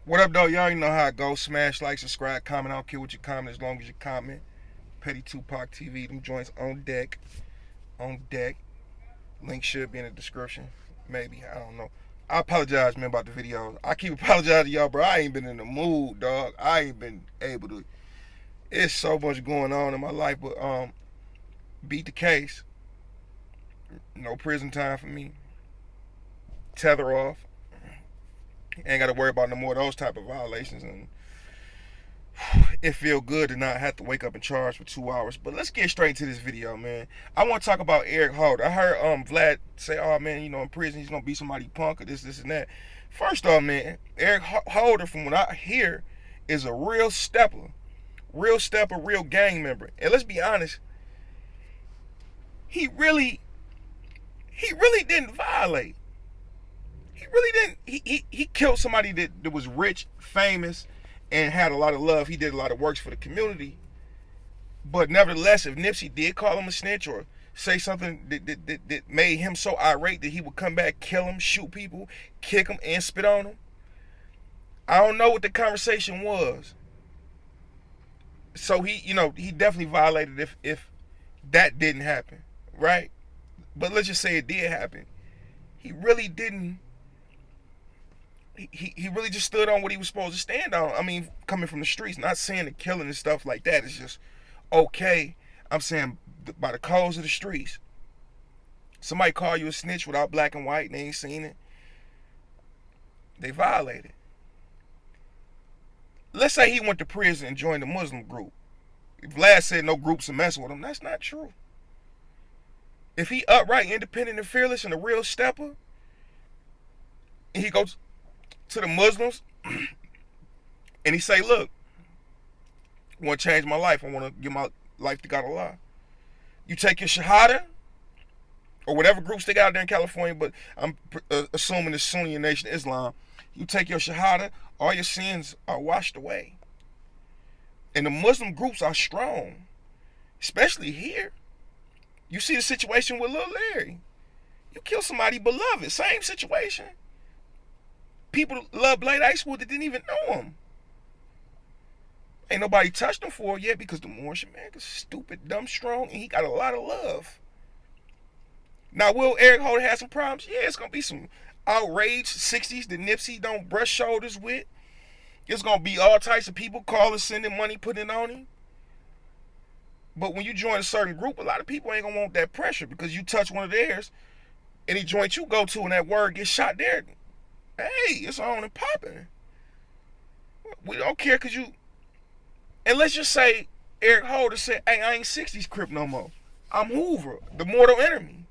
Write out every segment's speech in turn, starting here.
What up, though? Y'all already know how it goes. Smash, like, subscribe, comment. I don't care what you comment as long as you comment. Petty Tupac TV. Them joints on deck. On deck. Link should be in the description. Maybe. I don't know. I apologize, man, about the videos. I keep apologizing to y'all, bro. I ain't been in the mood, dog. I ain't been able to. It's so much going on in my life, but beat the case. No prison time for me. Tether off. Ain't got to worry about no more of those type of violations, and it feel good to not have to wake up and charge for 2 hours. But let's get straight into this video, man. I want to talk about Eric Holder. I heard Vlad say, "Oh man, in prison he's gonna be somebody punk or this, and that." First off, man, Eric Holder, from what I hear, is a real stepper, real gang member. And let's be honest, he really didn't violate. He really didn't. He killed somebody that was rich, famous, and had a lot of love. He did a lot of works for the community. But nevertheless, if Nipsey did call him a snitch or say something that made him so irate that he would come back, kill him, shoot people, kick him, and spit on him, I don't know what the conversation was. So he definitely violated if that didn't happen, right? But let's just say it did happen. He really didn't. He really just stood on what he was supposed to stand on. I mean, coming from the streets, not saying the killing and stuff like that is just okay. I'm saying by the codes of the streets. Somebody call you a snitch without black and white and they ain't seen it. They violated. Let's say he went to prison and joined a Muslim group. Vlad said no groups are messing with him. That's not true. If he upright, independent, and fearless and a real stepper, and he goes to the Muslims and he say, "Look, I want to change my life. I want to give my life to God Allah." You take your Shahada, or whatever groups they got out there in California, but I'm assuming it's Sunni Nation Islam. You take your Shahada, all your sins are washed away. And the Muslim groups are strong, especially here. You see the situation with Lil Larry. You kill somebody beloved, same situation. People love Blade Icewood that didn't even know him. Ain't nobody touched him for it yet because the Moorish America's stupid, dumb, strong, and he got a lot of love. Now, will Eric Holder have some problems? Yeah, it's going to be some outraged 60s that Nipsey don't brush shoulders with. It's going to be all types of people calling, sending money, putting it on him. But when you join a certain group, a lot of people ain't going to want that pressure because you touch one of theirs, any joint you go to and that word gets shot there, hey, it's on and popping. We don't care because you... And let's just say Eric Holder said, "Hey, I ain't 60s Crip no more. I'm Hoover, the mortal enemy."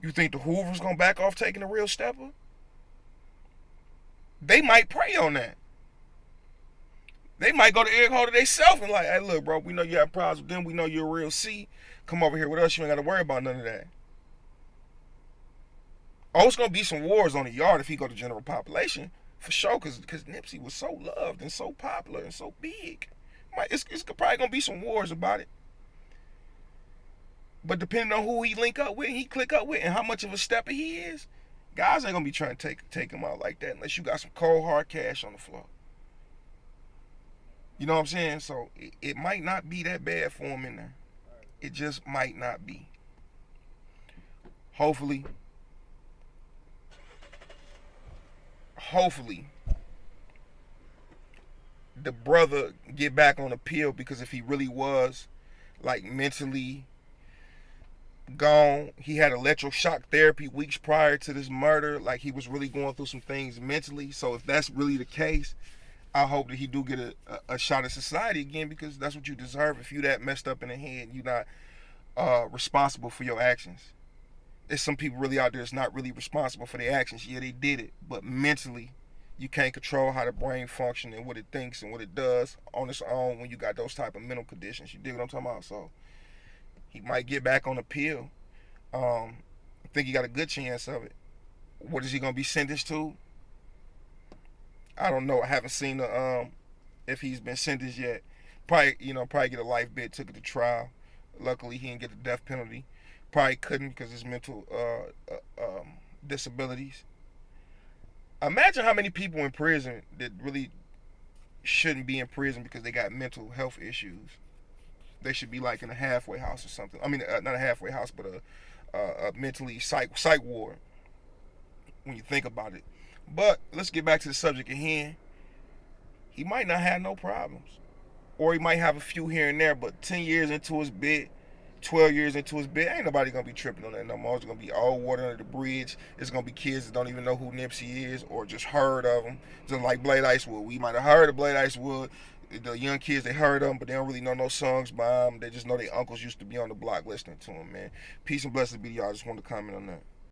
You think the Hoovers gonna back off taking a real stepper? They might prey on that. They might go to Eric Holder themselves and like, "Hey, look, bro, we know you have problems with them. We know you're a real C. Come over here with us. You ain't got to worry about none of that." Oh, it's gonna be some wars on the yard if he go to general population for sure, because Nipsey was so loved and so popular and so big. It's probably gonna be some wars about it. But depending on who he link up with, he click up with, and how much of a stepper he is, guys ain't gonna be trying to take him out like that unless you got some cold hard cash on the floor. You know what I'm saying? So it might not be that bad for him in there. It just might not be. Hopefully, the brother get back on the pill, because if he really was like mentally gone, he had electroshock therapy weeks prior to this murder, like he was really going through some things mentally. So if that's really the case, I hope that he do get a shot at society again, because that's what you deserve. If you that messed up in the head, you're not responsible for your actions. There's some people really out there that's not really responsible for their actions. Yeah, they did it, but mentally you can't control how the brain functions and what it thinks and what it does on its own when you got those type of mental conditions. You dig what I'm talking about? So he might get back on the pill. I think he got a good chance of it. What is he gonna be sentenced to? I don't know. I haven't seen if he's been sentenced yet. Probably get a life bid. Took it to trial. Luckily, he didn't get the death penalty. Probably couldn't because of his mental disabilities. Imagine how many people in prison that really shouldn't be in prison because they got mental health issues. They should be like in a halfway house or something. I mean, not a halfway house, but a mentally psych ward. When you think about it. But let's get back to the subject at hand. He might not have no problems, or he might have a few here and there. But 10 years into his bid, 12 years into his bid, ain't nobody gonna be tripping on that no more. It's gonna be all water under the bridge. It's gonna be kids that don't even know who Nipsey is or just heard of him. Just like Blade Icewood. We might have heard of Blade Icewood. The young kids, they heard of him, but they don't really know no songs by him. They just know their uncles used to be on the block listening to him, man. Peace and blessings be to y'all. I just wanted to comment on that.